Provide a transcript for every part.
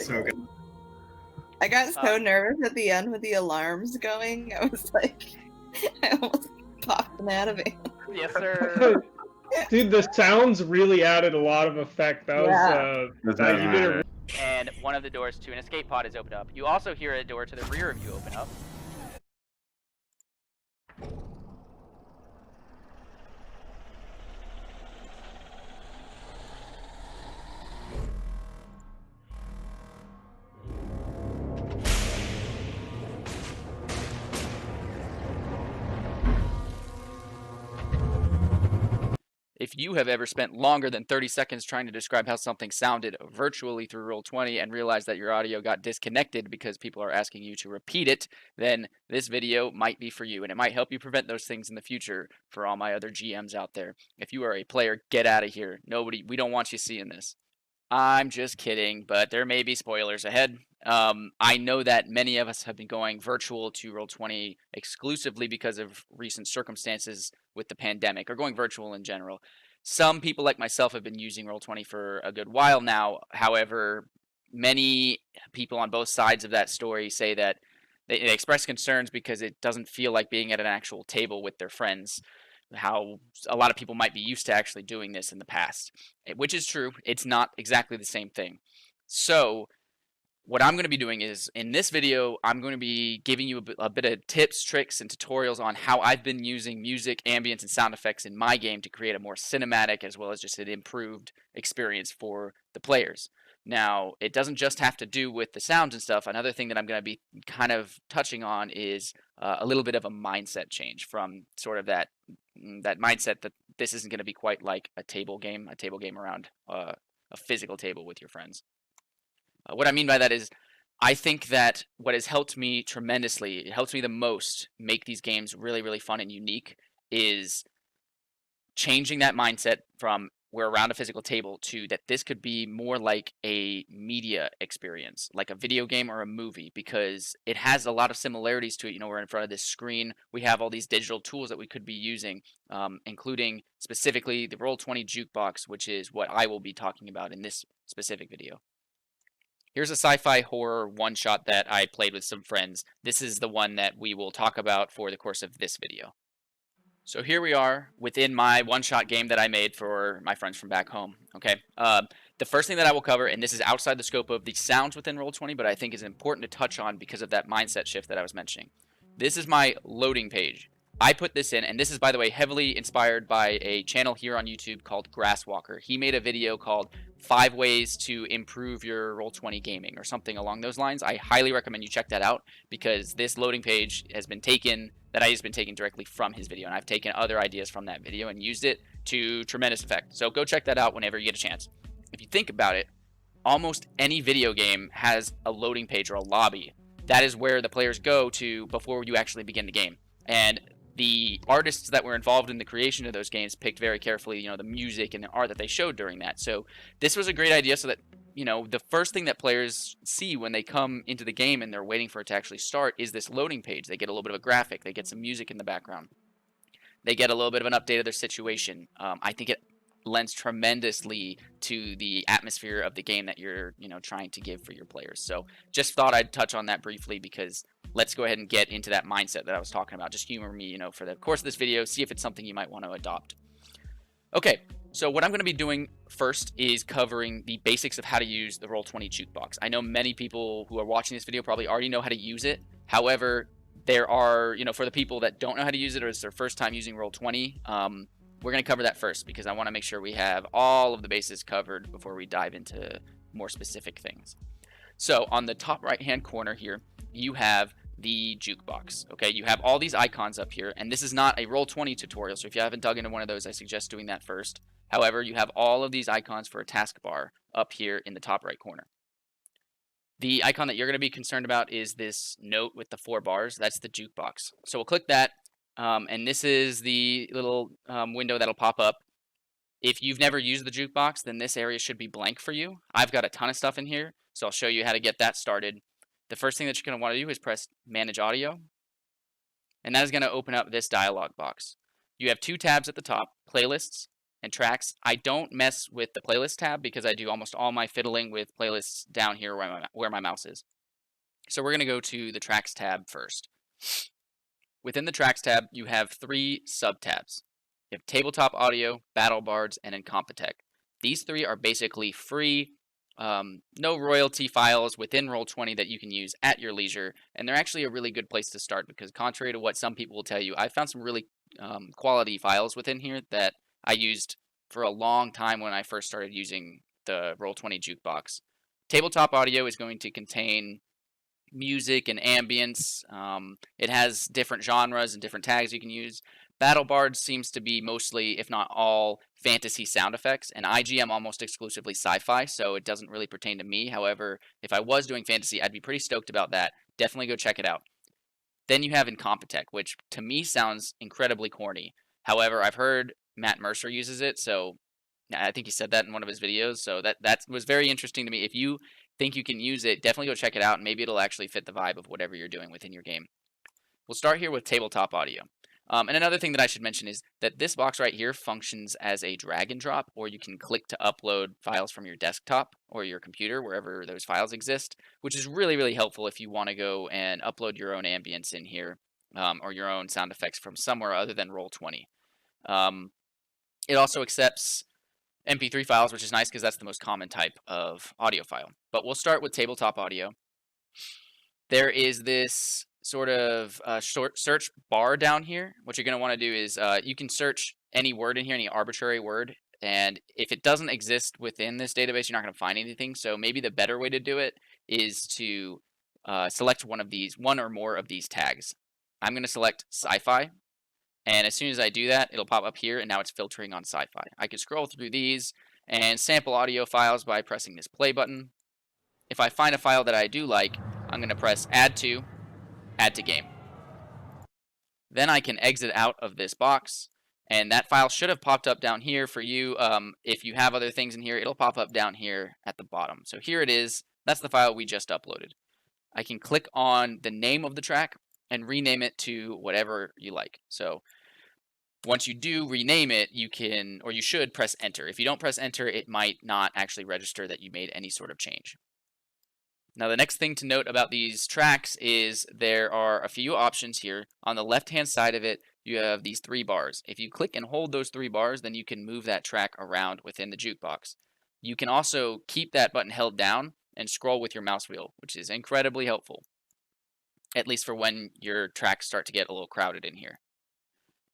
so good. I got so nervous at the end with the alarms going. I was like, I almost popped an out of it. Yes, sir. Dude, the sounds really added a lot of effect. That was you did a And one of the doors to an escape pod is opened up. You also hear a door to the rear of you open up. If you have ever spent longer than 30 seconds trying to describe how something sounded virtually through Roll20 and realized that your audio got disconnected because people are asking you to repeat it, then this video might be for you, and it might help you prevent those things in the future for all my other GMs out there. If you are a player, get out of here. We don't want you seeing this. I'm just kidding, but there may be spoilers ahead. I know that many of us have been going virtual to Roll20 exclusively because of recent circumstances with the pandemic, or going virtual in general. Some people like myself have been using Roll20 for a good while now. However, many people on both sides of that story say that they express concerns because it doesn't feel like being at an actual table with their friends. How a lot of people might be used to actually doing this in the past, which is true. It's not exactly the same thing. So what I'm going to be doing is, in this video, I'm going to be giving you a bit of tips, tricks, and tutorials on how I've been using music, ambience, and sound effects in my game to create a more cinematic as well as just an improved experience for the players. Now, it doesn't just have to do with the sounds and stuff. Another thing that I'm going to be kind of touching on is a little bit of a mindset change from sort of that mindset that this isn't going to be quite like a table game around a physical table with your friends. What I mean by that is, I think that what has helped me tremendously, it helps me the most make these games really, really fun and unique, is changing that mindset from we're around a physical table to that this could be more like a media experience, like a video game or a movie, because it has a lot of similarities to it. You know, we're in front of this screen. We have all these digital tools that we could be using, including specifically the Roll20 jukebox, which is what I will be talking about in this specific video. Here's a sci-fi horror one-shot that I played with some friends. This is the one that we will talk about for the course of this video. So here we are within my one-shot game that I made for my friends from back home. Okay, the first thing that I will cover, and this is outside the scope of the sounds within Roll20, but I think is important to touch on because of that mindset shift that I was mentioning. This is my loading page. I put this in, and this is, by the way, heavily inspired by a channel here on YouTube called Grasswalker. He made a video called 5 Ways to Improve Your Roll20 Gaming, or something along those lines. I highly recommend you check that out, because this loading page has been taken, that has been taken directly from his video, and I've taken other ideas from that video and used it to tremendous effect. So go check that out whenever you get a chance. If you think about it, almost any video game has a loading page or a lobby. That is where the players go to before you actually begin the game. And the artists that were involved in the creation of those games picked very carefully, you know, the music and the art that they showed during that. So this was a great idea, so that, you know, the first thing that players see when they come into the game and they're waiting for it to actually start is this loading page. They get a little bit of a graphic, they get some music in the background, they get a little bit of an update of their situation. I think it lends tremendously to the atmosphere of the game that you're, you know, trying to give for your players. So just thought I'd touch on that briefly, because let's go ahead and get into that mindset that I was talking about. Just humor me, you know, for the course of this video, see if it's something you might want to adopt. Okay, so what I'm going to be doing first is covering the basics of how to use the Roll20 jukebox. I know many people who are watching this video probably already know how to use it. However, there are, you know, for the people that don't know how to use it, or it's their first time using Roll20, we're going to cover that first, because I want to make sure we have all of the bases covered before we dive into more specific things. So on the top right hand corner here, you have the jukebox. Okay, you have all these icons up here, and this is not a Roll20 tutorial, so if you haven't dug into one of those, I suggest doing that first. However, you have all of these icons for a taskbar up here in the top right corner. The icon that you're going to be concerned about is this note with the 4 bars. That's the jukebox. So we'll click that, and this is the little window that'll pop up. If you've never used the jukebox, then this area should be blank for you. I've got a ton of stuff in here, so I'll show you how to get that started. The first thing that you're going to want to do is press Manage Audio, and that is going to open up this dialog box. You have 2 tabs at the top, Playlists and tracks. I don't mess with the playlist tab because I do almost all my fiddling with playlists down here where my mouse is. So we're going to go to the tracks tab first. Within the tracks tab, you have 3 sub-tabs. You have tabletop audio, battle bards, and Incompetech. These 3 are basically free, no royalty files within Roll20 that you can use at your leisure, and they're actually a really good place to start because contrary to what some people will tell you, I found some really quality files within here that I used for a long time when I first started using the Roll20 jukebox. Tabletop audio is going to contain music and ambience. It has different genres and different tags you can use. Battle Bards seems to be mostly, if not all, fantasy sound effects, and IGM almost exclusively sci-fi, so it doesn't really pertain to me. However, if I was doing fantasy, I'd be pretty stoked about that. Definitely go check it out. Then you have Incompetech, which to me sounds incredibly corny. However, I've heard Matt Mercer uses it, so I think he said that in one of his videos, so that was very interesting to me. If you think you can use it, definitely go check it out, and maybe it'll actually fit the vibe of whatever you're doing within your game. We'll start here with tabletop audio. And another thing that I should mention is that this box right here functions as a drag and drop, or you can click to upload files from your desktop or your computer, wherever those files exist, which is really, really helpful if you want to go and upload your own ambience in here, or your own sound effects from somewhere other than Roll20. It also accepts MP3 files, which is nice because that's the most common type of audio file. But we'll start with tabletop audio. There is this sort of short search bar down here. What you're going to want to do is you can search any word in here, any arbitrary word, and if it doesn't exist within this database, you're not going to find anything. So maybe the better way to do it is to select one or more of these tags. I'm going to select sci-fi, and as soon as I do that, it'll pop up here, and now it's filtering on sci-fi. I can scroll through these and sample audio files by pressing this play button. If I find a file that I do like, I'm going to press add to game. Then I can exit out of this box, and that file should have popped up down here for you. If you have other things in here, it'll pop up down here at the bottom. So here it is. That's the file we just uploaded. I can click on the name of the track and rename it to whatever you like. So once you do rename it, you can, or you should, press enter. If you don't press enter, it might not actually register that you made any sort of change. Now the next thing to note about these tracks is there are a few options here. On the left hand side of it, you have these 3 bars. If you click and hold those 3 bars, then you can move that track around within the jukebox. You can also keep that button held down and scroll with your mouse wheel, which is incredibly helpful, at least for when your tracks start to get a little crowded in here.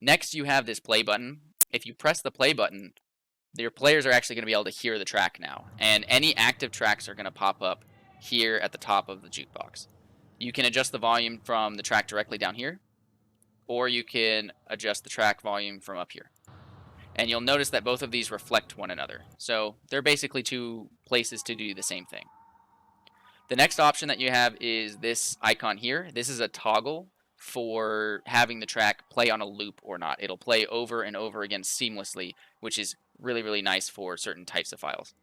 Next, you have this play button. If you press the play button, your players are actually going to be able to hear the track now, and any active tracks are going to pop up here at the top of the jukebox. You can adjust the volume from the track directly down here, or you can adjust the track volume from up here. And you'll notice that both of these reflect one another. So they're basically 2 places to do the same thing. The next option that you have is this icon here. This is a toggle for having the track play on a loop or not. It'll play over and over again seamlessly, which is really, really nice for certain types of files.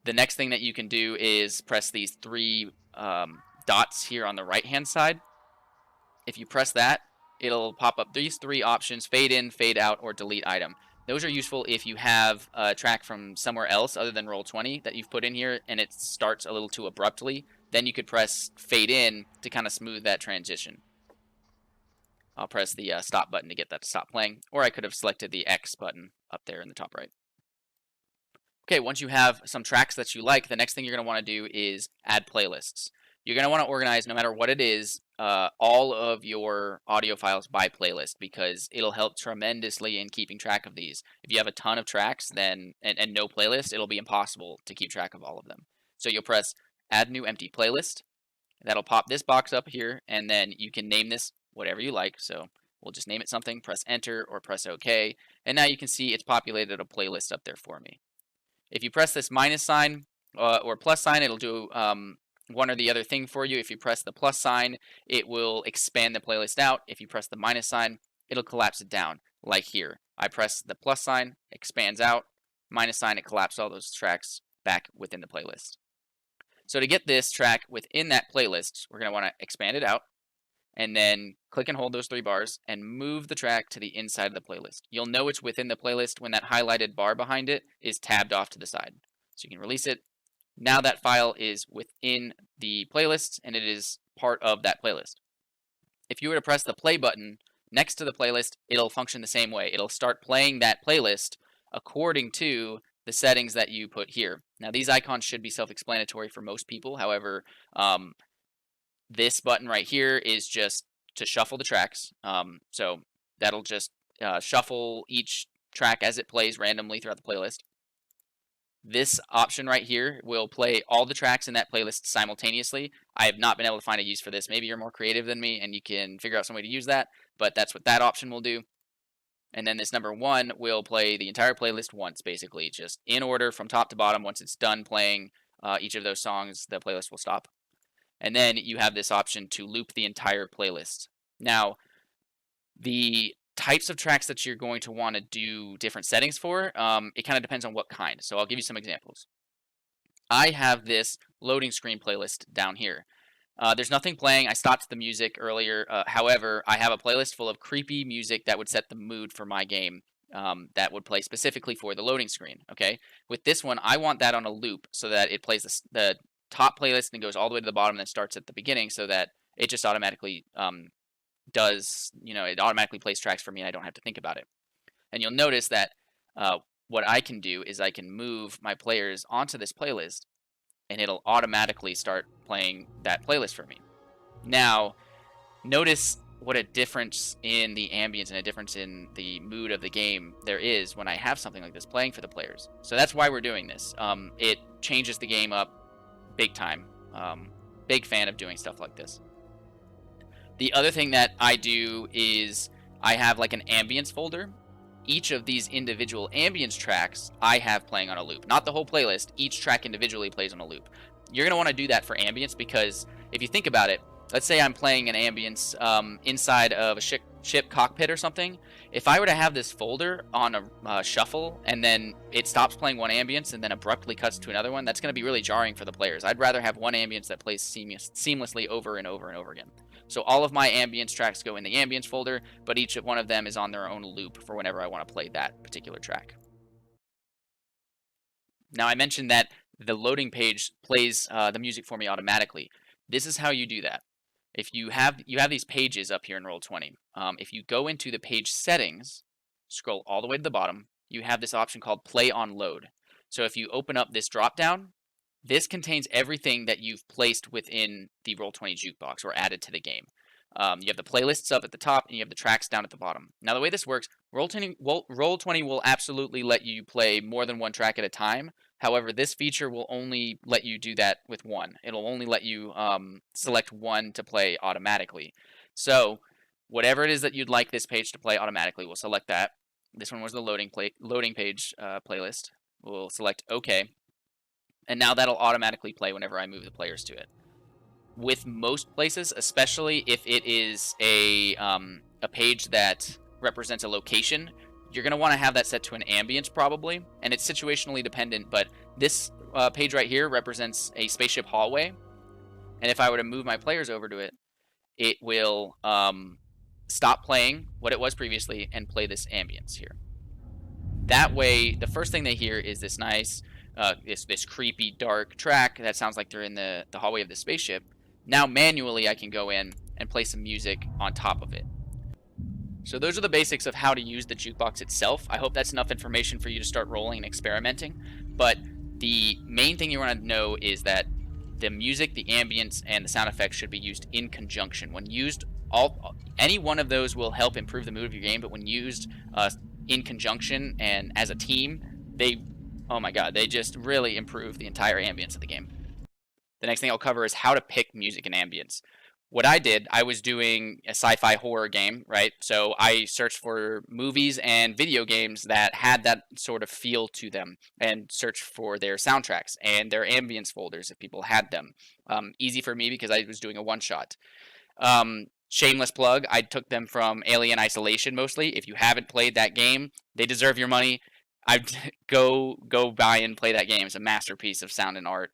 The next thing that you can do is press these 3 dots here on the right-hand side. If you press that, it'll pop up these 3 options: fade in, fade out, or delete item. Those are useful if you have a track from somewhere else other than Roll20 that you've put in here and it starts a little too abruptly. Then you could press fade in to kind of smooth that transition. I'll press the stop button to get that to stop playing, or I could have selected the X button up there in the top right. Okay, once you have some tracks that you like, the next thing you're going to want to do is add playlists. You're going to want to organize, no matter what it is, all of your audio files by playlist, because it'll help tremendously in keeping track of these. If you have a ton of tracks then and no playlist, it'll be impossible to keep track of all of them. So you'll press add new empty playlist. That'll pop this box up here, and then you can name this whatever you like. So we'll just name it something, press enter or press OK, and now you can see it's populated a playlist up there for me. If you press this minus sign or plus sign, it'll do one or the other thing for you. If you press the plus sign, it will expand the playlist out. If you press the minus sign, it'll collapse it down, like here. I press the plus sign, expands out, minus sign, it collapses all those tracks back within the playlist. So to get this track within that playlist, we're going to want to expand it out, and then click and hold those 3 bars and move the track to the inside of the playlist. You'll know it's within the playlist when that highlighted bar behind it is tabbed off to the side. So you can release it. Now that file is within the playlist and it is part of that playlist. If you were to press the play button next to the playlist, it'll function the same way. It'll start playing that playlist according to the settings that you put here. Now these icons should be self-explanatory for most people. However, this button right here is just to shuffle the tracks. So that'll just shuffle each track as it plays randomly throughout the playlist. This option right here will play all the tracks in that playlist simultaneously. I have not been able to find a use for this. Maybe you're more creative than me and you can figure out some way to use that, but that's what that option will do. And then this number 1 will play the entire playlist once, basically, just in order from top to bottom. Once it's done playing each of those songs, the playlist will stop. And then you have this option to loop the entire playlist. Now, the types of tracks that you're going to want to do different settings for, it kind of depends on what kind. So I'll give you some examples. I have this loading screen playlist down here. There's nothing playing. I stopped the music earlier. However, I have a playlist full of creepy music that would set the mood for my game, that would play specifically for the loading screen. Okay, with this one, I want that on a loop so that it plays the top playlist and goes all the way to the bottom and then starts at the beginning, so that it just automatically does, it automatically plays tracks for me and I don't have to think about it. And you'll notice that what I can do is I can move my players onto this playlist and it'll automatically start playing that playlist for me. Now, notice what a difference in the ambience and a difference in the mood of the game there is when I have something like this playing for the players. So that's why we're doing this. It changes the game up big time. Big fan of doing stuff like this. The other thing that I do is I have like an ambience folder. Each of these individual ambience tracks I have playing on a loop. Not the whole playlist. Each track individually plays on a loop. You're going to want to do that for ambience because if you think about it, let's say I'm playing an ambience inside of a ship cockpit or something. If I were to have this folder on a shuffle and then it stops playing one ambience and then abruptly cuts to another one, that's going to be really jarring for the players. I'd rather have one ambience that plays seamlessly over and over and over again. So all of my ambience tracks go in the ambience folder, but each one of them is on their own loop for whenever I want to play that particular track. Now I mentioned that the loading page plays the music for me automatically. This is how you do that. If you have these pages up here in Roll20, if you go into the page settings, scroll all the way to the bottom, you have this option called Play on Load. So if you open up this drop down, this contains everything that you've placed within the Roll20 jukebox or added to the game. You have the playlists up at the top and you have the tracks down at the bottom. Now the way this works, Roll20 will absolutely let you play more than one track at a time. However, this feature will only let you do that with one. It'll only let you select one to play automatically. So whatever it is that you'd like this page to play automatically, we'll select that. This one was the loading page playlist. We'll select OK. And now that'll automatically play whenever I move the players to it. With most places, especially if it is a page that represents a location, you're going to want to have that set to an ambience probably, and it's situationally dependent, but this page right here represents a spaceship hallway, and if I were to move my players over to it, it will stop playing what it was previously and play this ambience here. That way, the first thing they hear is this nice, this creepy, dark track that sounds like they're in the hallway of the spaceship. Now manually I can go in and play some music on top of it. So those are the basics of how to use the jukebox itself. I hope that's enough information for you to start rolling and experimenting. But the main thing you want to know is that the music, the ambience, and the sound effects should be used in conjunction. When used, any one of those will help improve the mood of your game, but when used in conjunction and as a team, oh my god, they just really improve the entire ambience of the game. The next thing I'll cover is how to pick music and ambience. What I did, I was doing a sci-fi horror game, right? So I searched for movies and video games that had that sort of feel to them and searched for their soundtracks and their ambience folders if people had them. Easy for me because I was doing a one-shot. Shameless plug, I took them from Alien Isolation mostly. If you haven't played that game, they deserve your money. I'd go buy and play that game. It's a masterpiece of sound and art.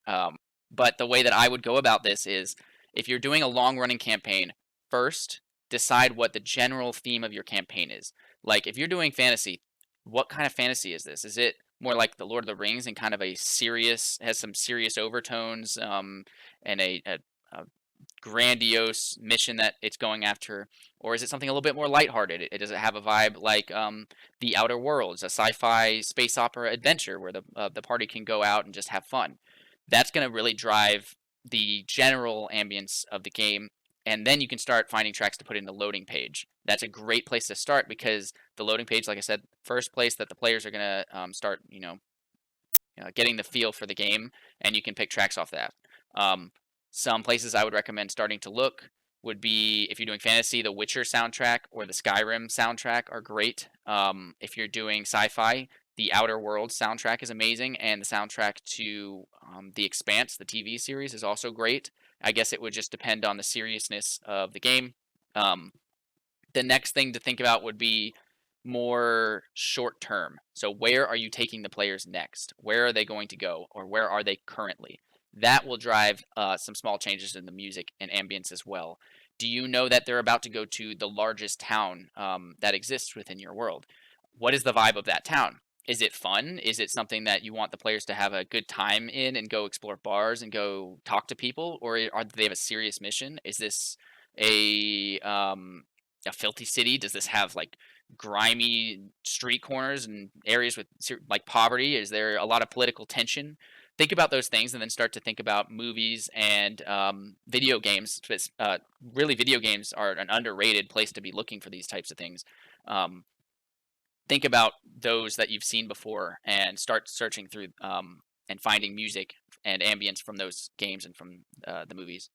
But the way that I would go about this is, if you're doing a long-running campaign, first decide what the general theme of your campaign is. Like if you're doing fantasy, what kind of fantasy is this? Is it more like the Lord of the Rings and kind of a serious, has some serious overtones, and a grandiose mission that it's going after, or is it something a little bit more lighthearted? Does it have a vibe like The Outer Worlds, a sci-fi space opera adventure where the party can go out and just have fun? That's going to really drive the general ambience of the game, and then you can start finding tracks to put in the loading page. That's a great place to start because the loading page, like I said, first place that the players are going to start, getting the feel for the game, and you can pick tracks off that. Some places I would recommend starting to look would be, if you're doing fantasy, the Witcher soundtrack or the Skyrim soundtrack are great. If you're doing sci-fi, the Outer Worlds soundtrack is amazing, and the soundtrack to The Expanse, the TV series, is also great. I guess it would just depend on the seriousness of the game. The next thing to think about would be more short term. So where are you taking the players next? Where are they going to go, or where are they currently? That will drive some small changes in the music and ambience as well. Do you know that they're about to go to the largest town that exists within your world? What is the vibe of that town? Is it fun? Is it something that you want the players to have a good time in and go explore bars and go talk to people, or do they have a serious mission? Is this a filthy city? Does this have like grimy street corners and areas with like poverty? Is there a lot of political tension? Think about those things, and then start to think about movies and video games. Really, video games are an underrated place to be looking for these types of things. Think about those that you've seen before and start searching through and finding music and ambience from those games and from the movies.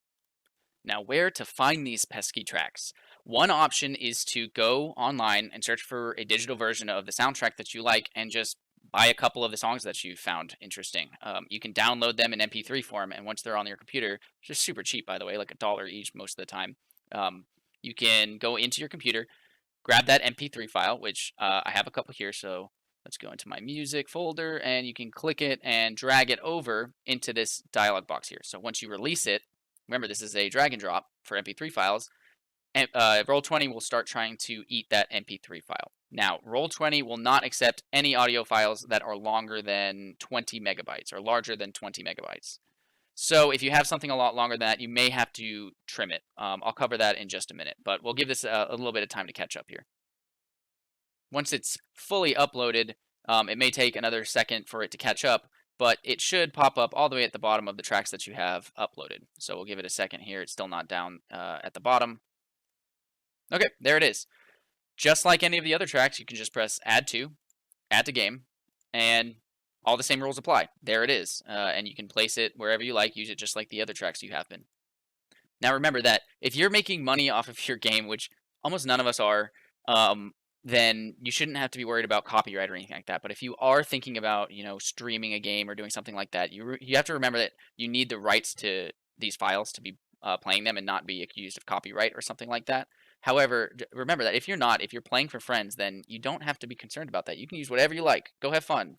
Now, where to find these pesky tracks? One option is to go online and search for a digital version of the soundtrack that you like and just buy a couple of the songs that you found interesting. You can download them in MP3 form, and once they're on your computer, just super cheap, by the way, like $1 each most of the time, you can go into your computer, grab that MP3 file, which I have a couple here, so let's go into my music folder, and you can click it and drag it over into this dialog box here. So once you release it, remember this is a drag and drop for MP3 files, and Roll20 will start trying to eat that MP3 file. Now, Roll20 will not accept any audio files that are longer than 20 megabytes or larger than 20 megabytes. So if you have something a lot longer than that, you may have to trim it. I'll cover that in just a minute, but we'll give this a little bit of time to catch up here. Once it's fully uploaded, it may take another second for it to catch up, but it should pop up all the way at the bottom of the tracks that you have uploaded. So we'll give it a second here. It's still not down at the bottom. Okay, there it is. Just like any of the other tracks, you can just press add to game, and all the same rules apply. There it is, and you can place it wherever you like, use it just like the other tracks you have been. Now remember that if you're making money off of your game, which almost none of us are, then you shouldn't have to be worried about copyright or anything like that. But if you are thinking about, streaming a game or doing something like that, you have to remember that you need the rights to these files to be playing them and not be accused of copyright or something like that. However, remember that if you're playing for friends, then you don't have to be concerned about that. You can use whatever you like. Go have fun,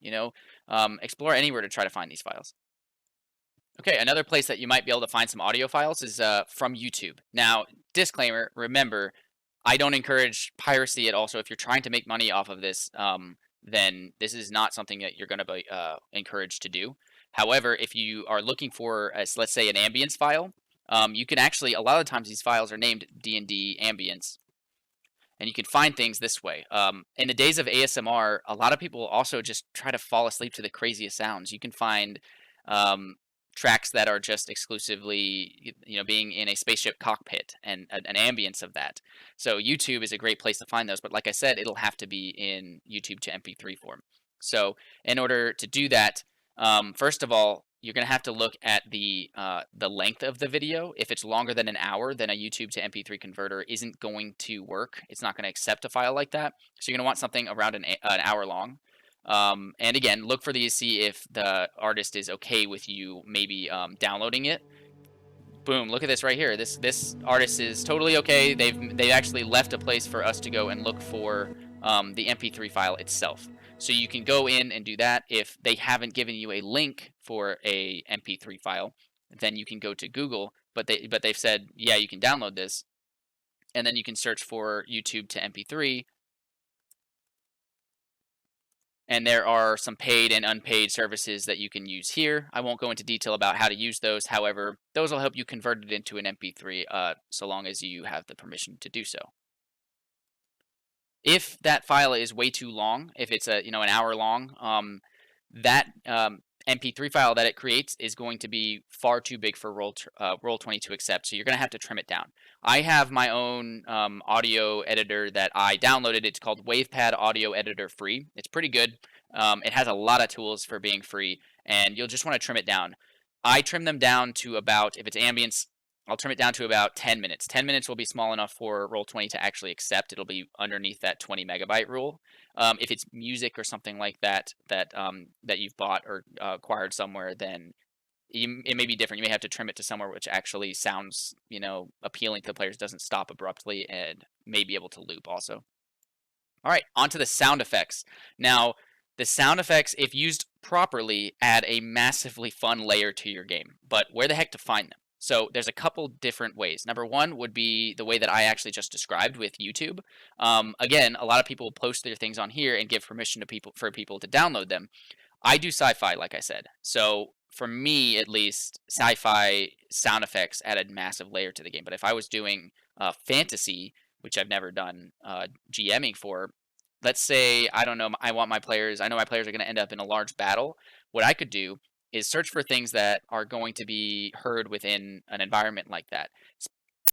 explore anywhere to try to find these files. Okay, another place that you might be able to find some audio files is from YouTube. Now, disclaimer, remember, I don't encourage piracy at all. So if you're trying to make money off of this, then this is not something that you're going to be encouraged to do. However, if you are looking for, let's say, an ambience file, you can actually, a lot of times these files are named D&D ambience, and you can find things this way. In the days of ASMR, a lot of people also just try to fall asleep to the craziest sounds. You can find tracks that are just exclusively, being in a spaceship cockpit and an ambience of that. So YouTube is a great place to find those, but like I said, it'll have to be in YouTube to MP3 form. So in order to do that, first of all, you're going to have to look at the length of the video. If it's longer than an hour, then a YouTube to MP3 converter isn't going to work. It's not going to accept a file like that. So you're going to want something around an hour long. And again, look for these, see if the artist is okay with you maybe downloading it. Boom, look at this right here. This artist is totally okay. They actually left a place for us to go and look for the MP3 file itself. So you can go in and do that. If they haven't given you a link for a MP3 file, then you can go to Google, but they've said, yeah, you can download this. and then you can search for YouTube to MP3. And there are some paid and unpaid services that you can use here. I won't go into detail about how to use those. However, those will help you convert it into an MP3 so long as you have the permission to do so. If that file is way too long, if it's an hour long, that MP3 file that it creates is going to be far too big for Roll20 to accept. So you're going to have to trim it down. I have my own audio editor that I downloaded. It's called WavePad Audio Editor Free. It's pretty good. It has a lot of tools for being free, and you'll just want to trim it down. I trim them down to about, if it's ambience, I'll trim it down to about 10 minutes. 10 minutes will be small enough for Roll20 to actually accept. It'll be underneath that 20 megabyte rule. If it's music or something like that that you've bought or acquired somewhere, then it may be different. You may have to trim it to somewhere which actually sounds, appealing to the players, doesn't stop abruptly, and may be able to loop also. All right, on to the sound effects. Now, the sound effects, if used properly, add a massively fun layer to your game. But where the heck to find them? So there's a couple different ways. Number one would be the way that I actually just described with YouTube. Again, a lot of people post their things on here and give permission to for people to download them. I do sci-fi, like I said. So for me, at least, sci-fi sound effects add a massive layer to the game. But if I was doing fantasy, which I've never done GMing for, let's say, I don't know, I know my players are going to end up in a large battle. What I could do is search for things that are going to be heard within an environment like that.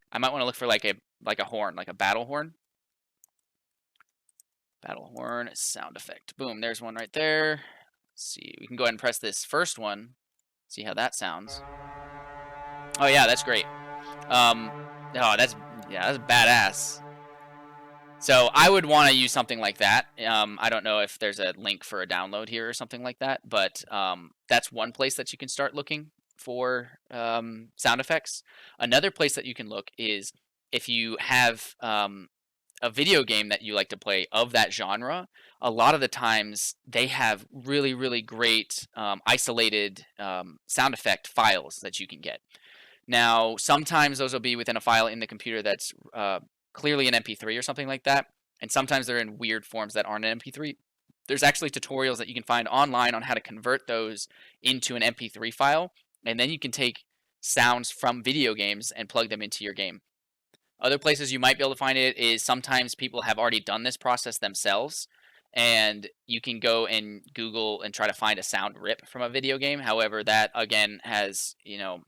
I might want to look for like a horn, like a battle horn. Battle horn sound effect. Boom, there's one right there. Let's see, we can go ahead and press this first one. See how that sounds. Oh yeah, that's great. Oh, that's badass. So I would want to use something like that. I don't know if there's a link for a download here or something like that, but that's one place that you can start looking for sound effects. Another place that you can look is if you have a video game that you like to play of that genre. A lot of the times they have really, really great isolated sound effect files that you can get. Now, sometimes those will be within a file in the computer that's clearly an MP3 or something like that, and sometimes they're in weird forms that aren't an MP3. There's actually tutorials that you can find online on how to convert those into an MP3 file, and then you can take sounds from video games and plug them into your game. Other places you might be able to find it is sometimes people have already done this process themselves, and you can go and Google and try to find a sound rip from a video game. However, that again has,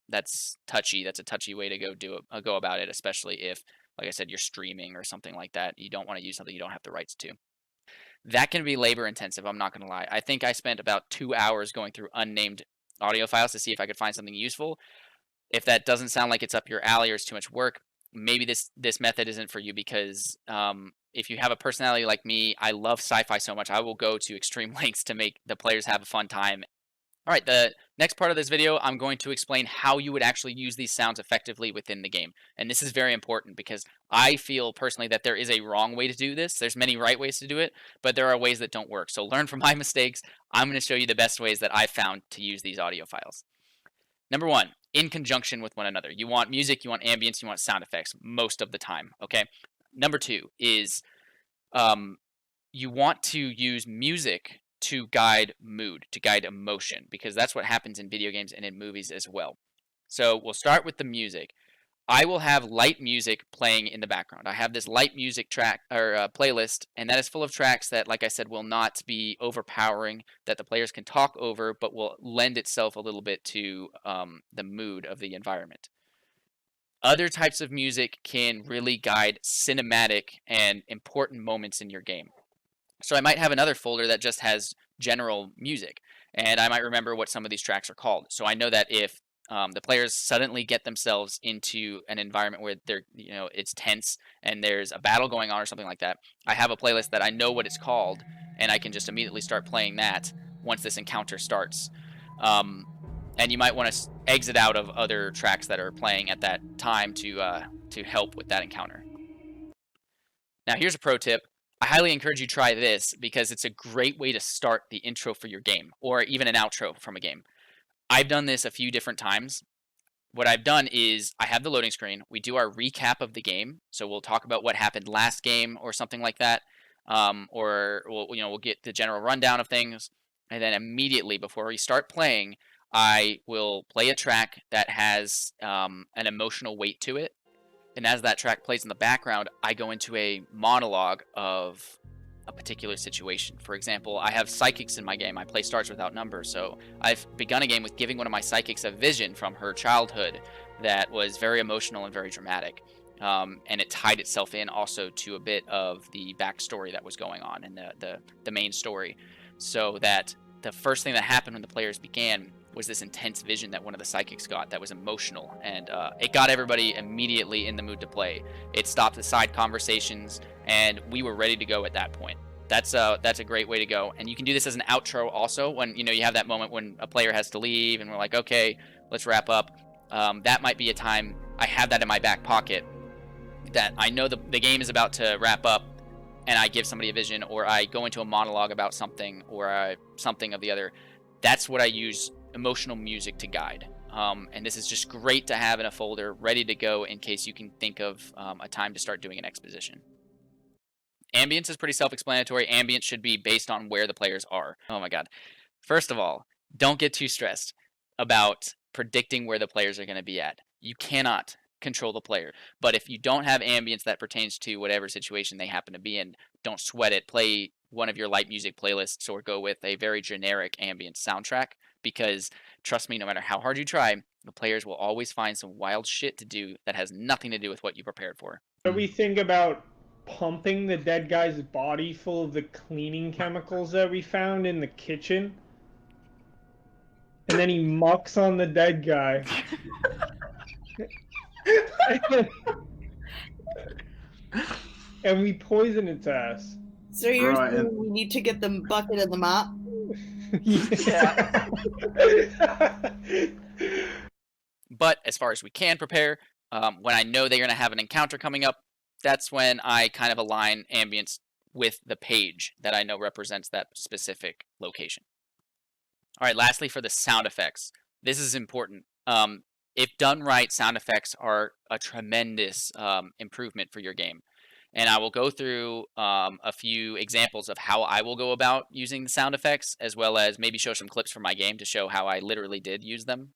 that's touchy. That's a touchy way to go about it, especially if, like I said, you're streaming or something like that. You don't want to use something you don't have the rights to. That can be labor intensive, I'm not going to lie. I think I spent about 2 hours going through unnamed audio files to see if I could find something useful. If that doesn't sound like it's up your alley or it's too much work, maybe this method isn't for you, because if you have a personality like me, I love sci-fi so much, I will go to extreme lengths to make the players have a fun time. All right, the next part of this video, I'm going to explain how you would actually use these sounds effectively within the game. And this is very important because I feel personally that there is a wrong way to do this. There's many right ways to do it, but there are ways that don't work. So learn from my mistakes. I'm going to show you the best ways that I've found to use these audio files. Number one, in conjunction with one another. You want music, you want ambience, you want sound effects most of the time, okay? Number two is you want to use music to guide mood, to guide emotion, because that's what happens in video games and in movies as well. So we'll start with the music. I will have light music playing in the background. I have this light music track or playlist, and that is full of tracks that, like I said, will not be overpowering, that the players can talk over, but will lend itself a little bit to the mood of the environment. Other types of music can really guide cinematic and important moments in your game. So I might have another folder that just has general music, and I might remember what some of these tracks are called. So I know that if the players suddenly get themselves into an environment where they're, it's tense and there's a battle going on or something like that, I have a playlist that I know what it's called, and I can just immediately start playing that once this encounter starts. And you might want to exit out of other tracks that are playing at that time to help with that encounter. Now, here's a pro tip. I highly encourage you to try this because it's a great way to start the intro for your game, or even an outro from a game. I've done this a few different times. what I've done is I have the loading screen. We do our recap of the game. So we'll talk about what happened last game or something like that. Or we'll get the general rundown of things. And then immediately before we start playing, I will play a track that has an emotional weight to it. And as that track plays in the background, I go into a monologue of a particular situation. For example, I have psychics in my game. I play Stars Without Number, so I've begun a game with giving one of my psychics a vision from her childhood that was very emotional and very dramatic. And it tied itself in also to a bit of the backstory that was going on in the main story. So that the first thing that happened when the players began was this intense vision that one of the psychics got that was emotional, and it got everybody immediately in the mood to play. It stopped the side conversations, and we were ready to go at that point. That's a great way to go. And you can do this as an outro also, when you have that moment when a player has to leave and we're like, okay, let's wrap up. That might be a time I have that in my back pocket, that I know the game is about to wrap up, and I give somebody a vision, or I go into a monologue about something, or something of the other. That's what I use emotional music to guide. And this is just great to have in a folder ready to go in case you can think of a time to start doing an exposition. Ambience is pretty self-explanatory. Ambience should be based on where the players are. Oh my god. First of all, don't get too stressed about predicting where the players are going to be at. You cannot control the player. But if you don't have ambience that pertains to whatever situation they happen to be in, don't sweat it. Play one of your light music playlists, or go with a very generic ambient soundtrack, because trust me, no matter how hard you try, the players will always find some wild shit to do that has nothing to do with what you prepared for. What do we think about pumping the dead guy's body full of the cleaning chemicals that we found in the kitchen? And then he mucks on the dead guy. And we poison its ass. So you're saying we need to get the bucket and the mop? Yeah. But as far as we can prepare, when I know they're going to have an encounter coming up, that's when I kind of align ambience with the page that I know represents that specific location. All right, lastly, for the sound effects. This is important. If done right, sound effects are a tremendous improvement for your game. And I will go through a few examples of how I will go about using the sound effects, as well as maybe show some clips from my game to show how I literally did use them.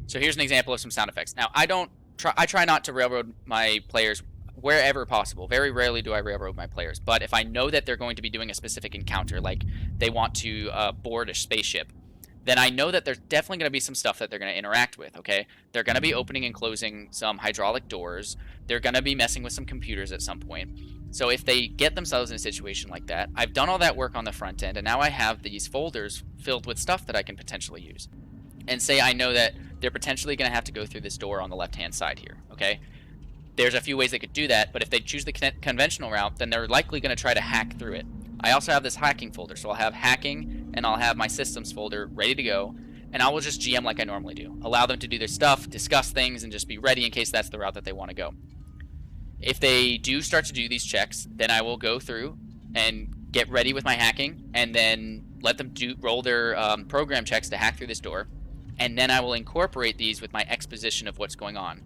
So here's an example of some sound effects. Now, I try not to railroad my players wherever possible. Very rarely do I railroad my players. But if I know that they're going to be doing a specific encounter, like they want to board a spaceship, then I know that there's definitely going to be some stuff that they're going to interact with, okay? They're going to be opening and closing some hydraulic doors. They're going to be messing with some computers at some point. So if they get themselves in a situation like that, I've done all that work on the front end, and now I have these folders filled with stuff that I can potentially use. And say I know that they're potentially going to have to go through this door on the left-hand side here, okay? There's a few ways they could do that, but if they choose the conventional route, then they're likely going to try to hack through it. I also have this hacking folder, so I'll have hacking, and I'll have my systems folder ready to go, and I will just GM like I normally do. Allow them to do their stuff, discuss things, and just be ready in case that's the route that they want to go. If they do start to do these checks, then I will go through and get ready with my hacking, and then let them roll their program checks to hack through this door, and then I will incorporate these with my exposition of what's going on.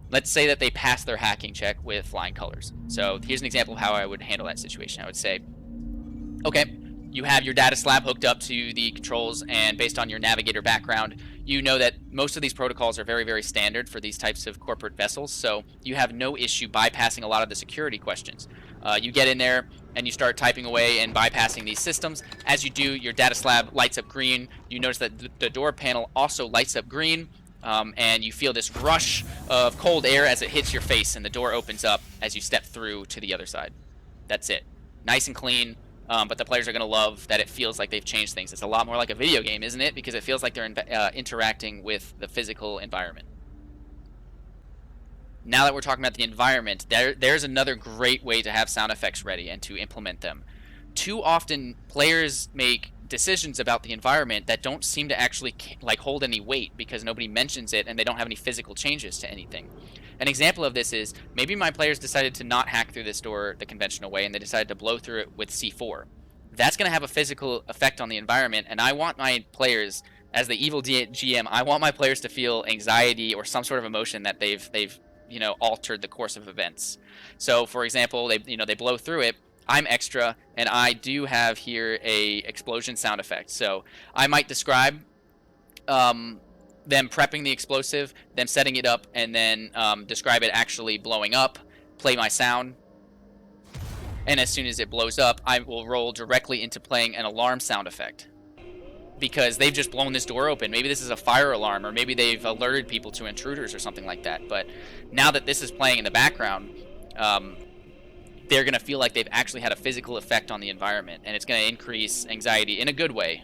Let's say that they pass their hacking check with flying colors. So here's an example of how I would handle that situation. I would say, okay, you have your data slab hooked up to the controls, and based on your navigator background, you know that most of these protocols are very, very standard for these types of corporate vessels, so you have no issue bypassing a lot of the security questions. You get in there and you start typing away and bypassing these systems. As you do, your data slab lights up green. You notice that the door panel also lights up green, and you feel this rush of cold air as it hits your face, and the door opens up as you step through to the other side. That's it. Nice and clean. But the players are going to love that it feels like they've changed things. It's a lot more like a video game, isn't it? Because it feels like they're interacting with the physical environment. Now that we're talking about the environment, there's another great way to have sound effects ready and to implement them. Too often, players make decisions about the environment that don't seem to actually hold any weight because nobody mentions it and they don't have any physical changes to anything. An example of this is maybe my players decided to not hack through this door the conventional way and they decided to blow through it with C4. That's going to have a physical effect on the environment, and I want my players as the evil GM, I want my players to feel anxiety or some sort of emotion that they've altered the course of events. So, for example, they blow through it. I'm extra, and I do have here a explosion sound effect. So I might describe them prepping the explosive, them setting it up, and then describe it actually blowing up, play my sound, and as soon as it blows up, I will roll directly into playing an alarm sound effect. Because they've just blown this door open. Maybe this is a fire alarm, or maybe they've alerted people to intruders or something like that. But now that this is playing in the background, they're going to feel like they've actually had a physical effect on the environment, and it's going to increase anxiety in a good way,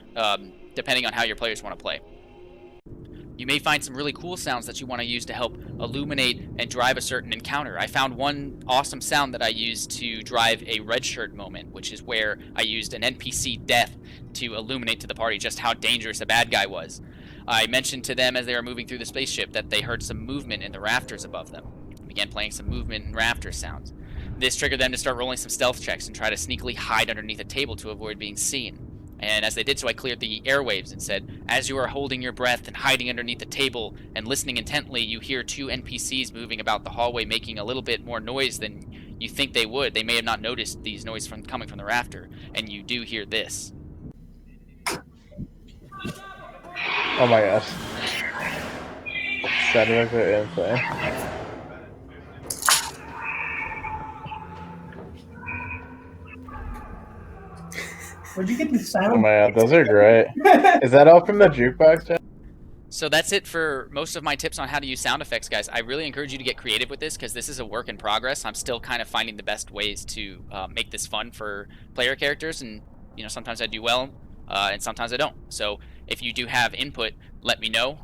depending on how your players want to play. You may find some really cool sounds that you want to use to help illuminate and drive a certain encounter. I found one awesome sound that I used to drive a red shirt moment, which is where I used an NPC death to illuminate to the party just how dangerous a bad guy was. I mentioned to them as they were moving through the spaceship that they heard some movement in the rafters above them. I began playing some movement and rafter sounds. This triggered them to start rolling some stealth checks and try to sneakily hide underneath a table to avoid being seen. And as they did so, I cleared the airwaves and said, as you are holding your breath and hiding underneath the table and listening intently, you hear two NPCs moving about the hallway, making a little bit more noise than you think they would. They may have not noticed these noises coming from the rafter, and you do hear this. Oh my gosh. Settings are insane. Where'd you get these sounds? Oh my god, those are great. Is that all from the jukebox, Jeff? So that's it for most of my tips on how to use sound effects, guys. I really encourage you to get creative with this because this is a work in progress. I'm still kind of finding the best ways to make this fun for player characters, and sometimes I do well, and sometimes I don't. So if you do have input, let me know,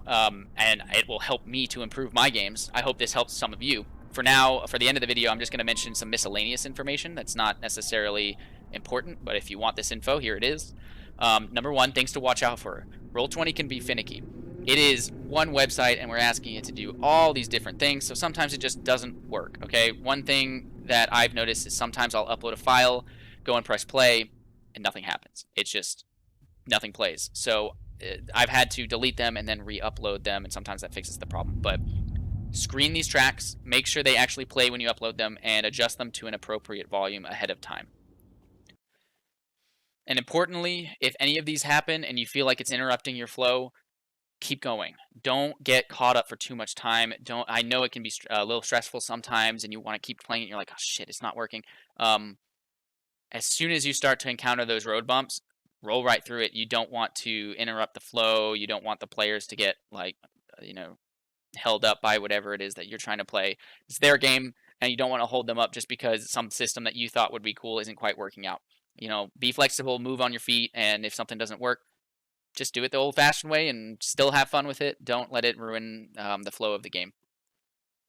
and it will help me to improve my games. I hope this helps some of you. For now, for the end of the video, I'm just going to mention some miscellaneous information that's not necessarily important, but if you want this info, here it is. Number one, things to watch out for. Roll20 can be finicky. It is one website, and we're asking it to do all these different things, so sometimes it just doesn't work, okay? One thing that I've noticed is sometimes I'll upload a file, go and press play, and nothing happens. It's just nothing plays. So I've had to delete them and then re-upload them, and sometimes that fixes the problem. But screen these tracks, make sure they actually play when you upload them, and adjust them to an appropriate volume ahead of time. And importantly, if any of these happen and you feel like it's interrupting your flow, keep going. Don't get caught up for too much time. I know it can be a little stressful sometimes, and you want to keep playing it. You're like, oh shit, it's not working. As soon as you start to encounter those road bumps, roll right through it. You don't want to interrupt the flow. You don't want the players to get held up by whatever it is that you're trying to play. It's their game, and you don't want to hold them up just because some system that you thought would be cool isn't quite working out. Be flexible, move on your feet, and if something doesn't work, just do it the old-fashioned way and still have fun with it. Don't let it ruin the flow of the game.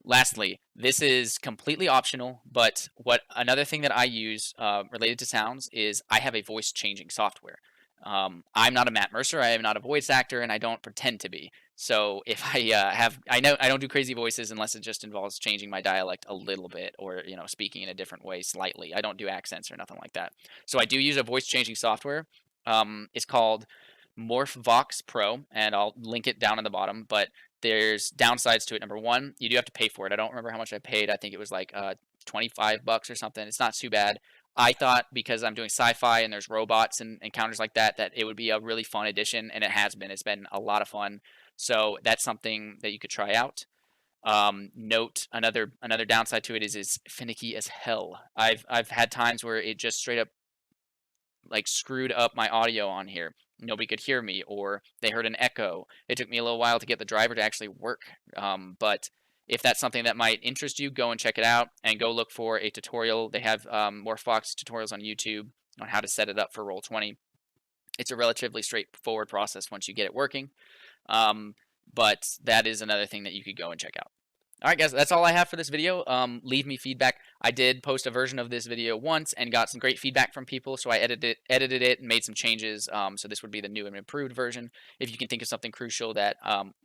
Lastly, this is completely optional, but another thing that I use related to sounds is I have a voice-changing software. I'm not a Matt Mercer, I am not a voice actor, and I don't pretend to be. So if I don't do crazy voices unless it just involves changing my dialect a little bit or speaking in a different way slightly. I don't do accents or nothing like that. So I do use a voice-changing software. It's called MorphVox Pro, and I'll link it down in the bottom, but there's downsides to it. Number one, you do have to pay for it. I don't remember how much I paid. I think it was like $25 or something. It's not too bad. I thought because I'm doing sci-fi and there's robots and encounters like that it would be a really fun addition, and it has been. It's been a lot of fun. So that's something that you could try out. Note another downside to it is it's finicky as hell. I've had times where it just straight up screwed up my audio on here. Nobody could hear me, or they heard an echo. It took me a little while to get the driver to actually work. But if that's something that might interest you, go and check it out and go look for a tutorial. They have MorphVox tutorials on YouTube on how to set it up for Roll20. It's a relatively straightforward process once you get it working. But that is another thing that you could go and check out. All right, guys, that's all I have for this video. Leave me feedback. I did post a version of this video once and got some great feedback from people, so I edited it and made some changes. So this would be the new and improved version. If you can think of something crucial that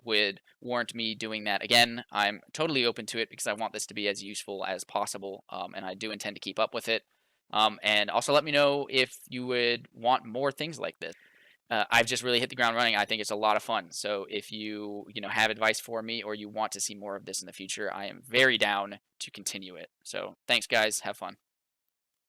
would warrant me doing that again, I'm totally open to it because I want this to be as useful as possible, and I do intend to keep up with it. And also let me know if you would want more things like this. I've just really hit the ground running. I think it's a lot of fun. So if you have advice for me or you want to see more of this in the future, I am very down to continue it. So thanks, guys. Have fun.